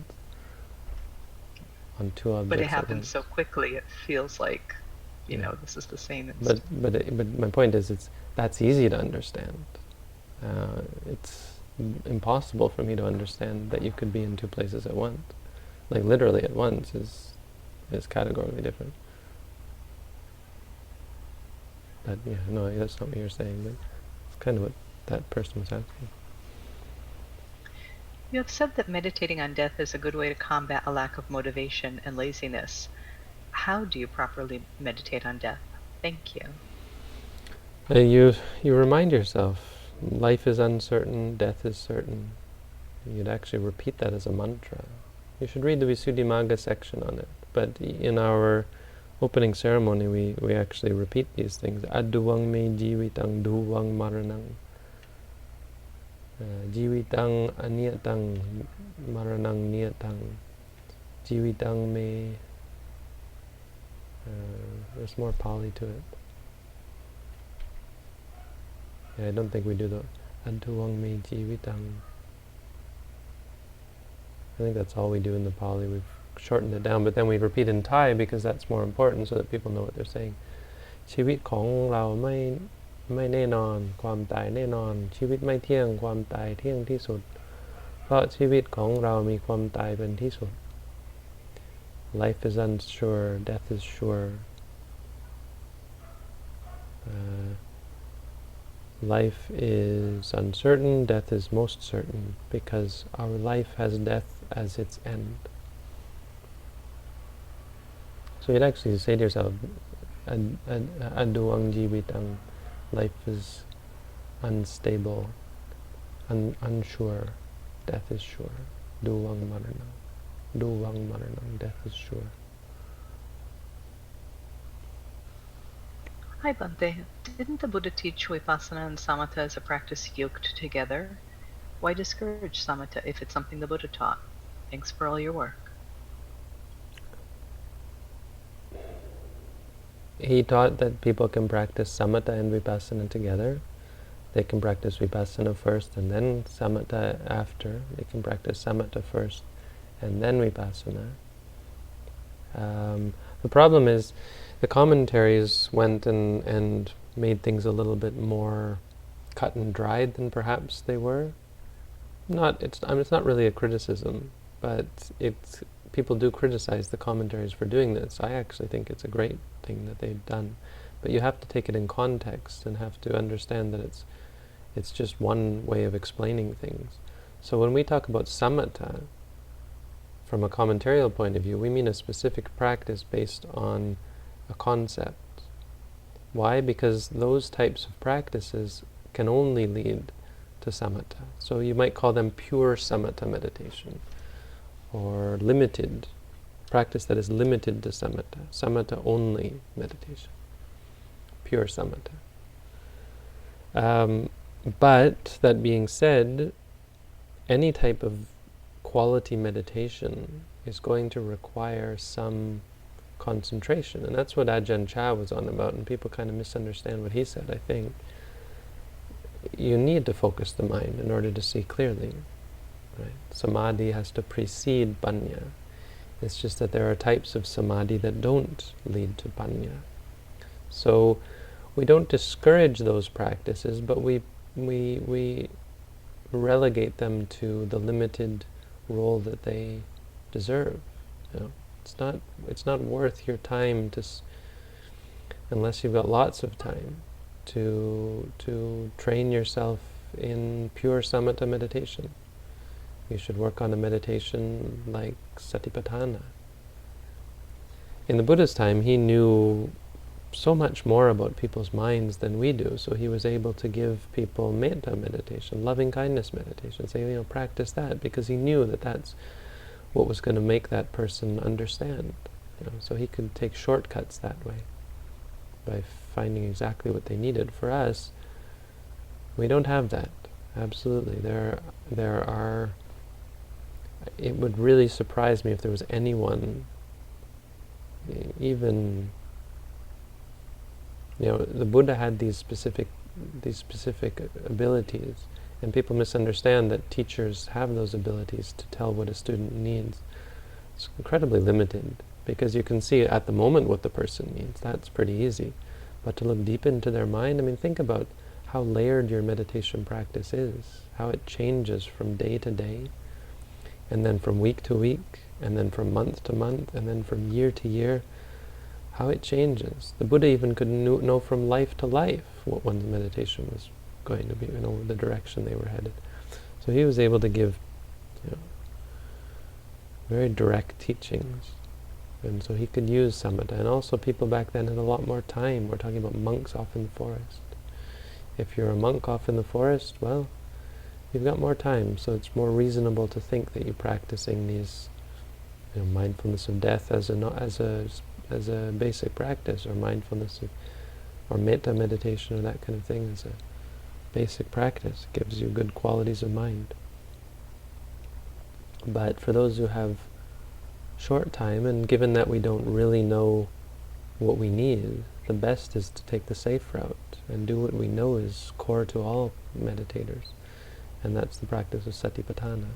on two but it objects at happens once. so quickly. It feels like, Yeah. this is the same But instant. but my point is, that's easy to understand. It's impossible for me to understand that you could be in two places at once. Like literally at once is categorically different. But yeah, no, that's not what you're saying. But it's kind of what that person was asking. You have said that meditating on death is a good way to combat a lack of motivation and laziness. How do you properly meditate on death? Thank you. You remind yourself, life is uncertain, death is certain. You'd actually repeat that as a mantra. You should read the Visuddhimagga section on it. But in our opening ceremony, we actually repeat these things. Adduwang me jivitang duwang maranang. Jivitang aniyatang maranang niyatang. Jivitang me... there's more Pali to it. Yeah, I don't think we do the Adduwang me jivitang. I think that's all we do in the Pali. We've shortened it down, but then we repeat in Thai because that's more important so that people know what they're saying. ชีวิตของเราไม่แน่นอนความตายแน่นอนชีวิตไม่เที่ยงความตายเที่ยงที่สุดเพราะชีวิตของเรามีความตายเป็นที่สุด Life is unsure, death is sure. Life is uncertain, death is most certain, because our life has death as its end. So you'd actually say to yourself, Aduang jivitang, life is unstable, unsure, death is sure. Duwang maranang, death is sure. Hi, Bhante. Didn't the Buddha teach Vipassana and Samatha as a practice yoked together? Why discourage Samatha if it's something the Buddha taught? Thanks for all your work. He taught that people can practice Samatha and Vipassana together. They can practice Vipassana first and then Samatha after. They can practice Samatha first and then Vipassana. The problem is the commentaries went and made things a little bit more cut and dried than perhaps they were. It's not really a criticism, but people do criticize the commentaries for doing this. I actually think it's a great thing that they've done, but you have to take it in context and have to understand that it's just one way of explaining things. So when we talk about samatha, from a commentarial point of view, we mean a specific practice based on a concept. Why? Because those types of practices can only lead to samatha. So you might call them pure samatha meditation, or limited, practice that is limited to samatha, samatha only meditation, pure samatha. But that being said, any type of quality meditation is going to require some concentration, and that's what Ajahn Chah was on about, and people kind of misunderstand what he said, I think. You need to focus the mind in order to see clearly. Right? Samadhi has to precede panya. It's just that there are types of samadhi that don't lead to panya. So we don't discourage those practices, but we relegate them to the limited role that they deserve. You know? It's not worth your time unless you've got lots of time to train yourself in pure samatha meditation. You should work on a meditation like Satipatthana. In the Buddha's time, he knew so much more about people's minds than we do, so he was able to give people metta meditation, loving kindness meditation, say, practice that, because he knew that that's what was going to make that person understand. So he could take shortcuts that way, by finding exactly what they needed. For us, we don't have that. absolutely. There are. It would really surprise me if there was anyone, even, the Buddha had these specific abilities, and people misunderstand that teachers have those abilities to tell what a student needs. It's incredibly limited, because you can see at the moment what the person needs. That's pretty easy. But to look deep into their mind, think about how layered your meditation practice is, how it changes from day to day, and then from week to week, and then from month to month, and then from year to year, how it changes. The Buddha even could know from life to life what one's meditation was going to be, the direction they were headed. So he was able to give very direct teachings. And so he could use samatha. And also people back then had a lot more time. We're talking about monks off in the forest. If you're a monk off in the forest, well, you've got more time, so it's more reasonable to think that you're practicing these, mindfulness of death as a basic practice, or mindfulness of, or metta meditation, or that kind of thing as a basic practice. It gives you good qualities of mind. But for those who have short time, and given that we don't really know what we need, the best is to take the safe route and do what we know is core to all meditators. And that's the practice of satipatthana,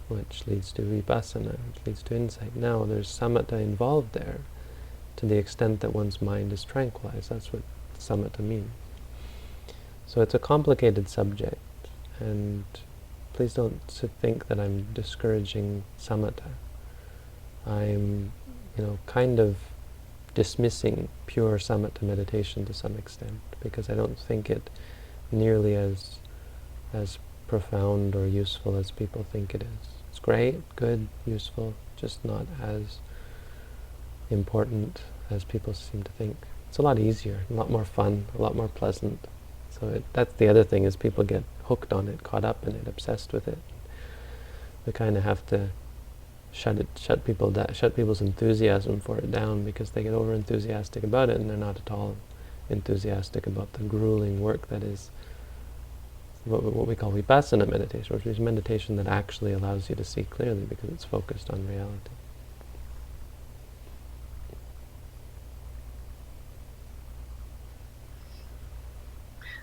which leads to vipassana, which leads to insight. Now, there's samatha involved there, to the extent that one's mind is tranquilized. That's what samatha means. So it's a complicated subject, and please don't think that I'm discouraging samatha. I'm, kind of dismissing pure samatha meditation to some extent, because I don't think it nearly as profound or useful as people think it is. It's great, good, useful, just not as important as people seem to think. It's a lot easier, a lot more fun, a lot more pleasant. So that's the other thing, is people get hooked on it, caught up in it, obsessed with it. We kind of have to shut people's enthusiasm for it down, because they get over enthusiastic about it, and they're not at all enthusiastic about the grueling work that is what we call vipassana meditation, which is meditation that actually allows you to see clearly, because it's focused on reality.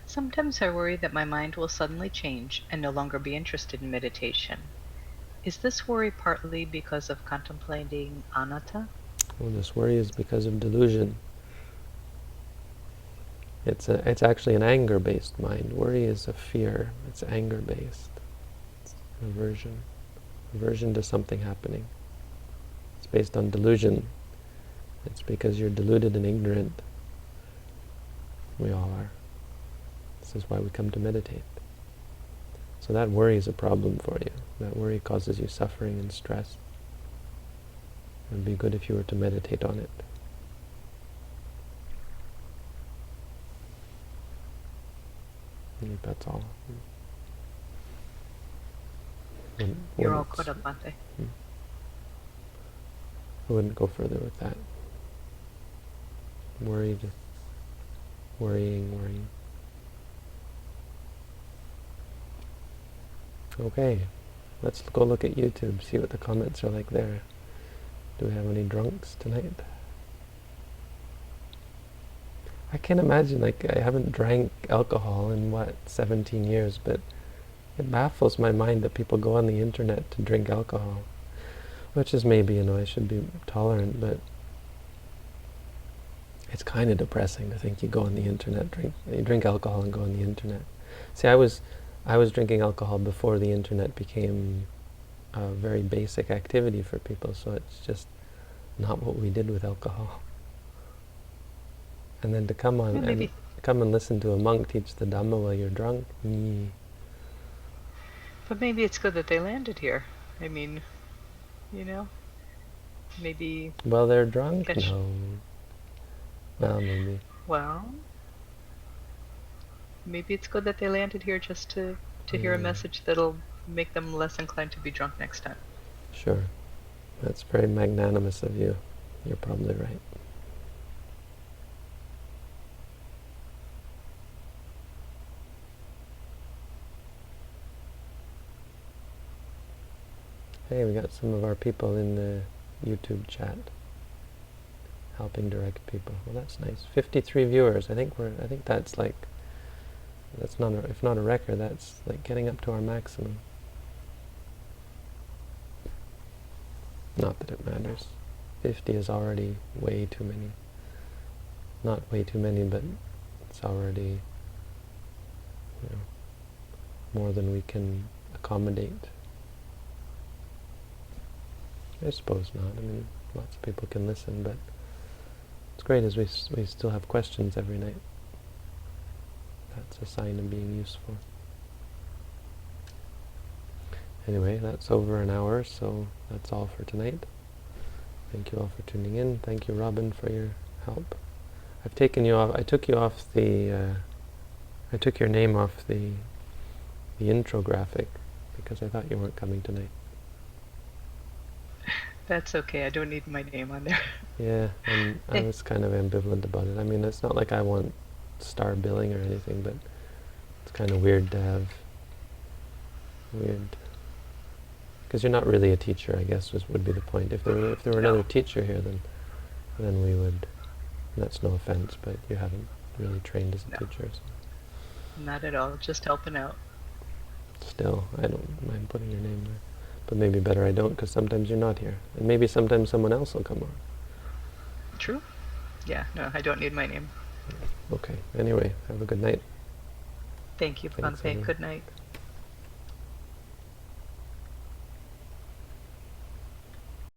Sometimes I worry that my mind will suddenly change and no longer be interested in meditation. Is this worry partly because of contemplating anatta? Well, this worry is because of delusion. It's actually an anger-based mind. Worry is a fear. It's anger-based. It's aversion. Aversion to something happening. It's based on delusion. It's because you're deluded and ignorant. We all are. This is why we come to meditate. So that worry is a problem for you. That worry causes you suffering and stress. It would be good if you were to meditate on it. I think that's all. You're all caught up, aren't they? I wouldn't go further with that. Worrying. Okay, let's go look at YouTube, see what the comments are like there. Do we have any drunks tonight? I can't imagine, I haven't drank alcohol in 17 years, but it baffles my mind that people go on the internet to drink alcohol. Which is maybe, I should be tolerant, but it's kind of depressing to think you go on the internet, you drink alcohol and go on the internet. See, I was drinking alcohol before the internet became a very basic activity for people, so it's just not what we did with alcohol. And then to come and listen to a monk teach the Dhamma while you're drunk, But maybe it's good that they landed here. Maybe... Well, they're drunk? No. Well, maybe. Well, maybe it's good that they landed here just to hear a message that'll make them less inclined to be drunk next time. Sure. That's very magnanimous of you. You're probably right. Hey, we got some of our people in the YouTube chat helping direct people. Well, that's nice. 53 viewers. I think that's like, that's not if not a record, that's like getting up to our maximum. Not that it matters. 50 is already way too many. Not way too many, but it's already, more than we can accommodate. I suppose not. I mean, lots of people can listen, but it's great as we still have questions every night. That's a sign of being useful. Anyway, that's over an hour, so that's all for tonight. Thank you all for tuning in. Thank you, Robin, for your help. I've taken you off. I took you off the. I took your name off the intro graphic because I thought you weren't coming tonight. That's okay. I don't need my name on there. Yeah, and I was kind of ambivalent about it. I mean, it's not like I want star billing or anything, but it's kind of weird to have because you're not really a teacher, I guess, would be the point. If there were another teacher here, then we would. And that's no offense, but you haven't really trained as a teacher. So. Not at all. Just helping out. Still, I don't mind putting your name there. But maybe better I don't, because sometimes you're not here. And maybe sometimes someone else will come on. True? Yeah, no, I don't need my name. Okay, anyway, have a good night. Thank you, Thanks, Bhante. Good night.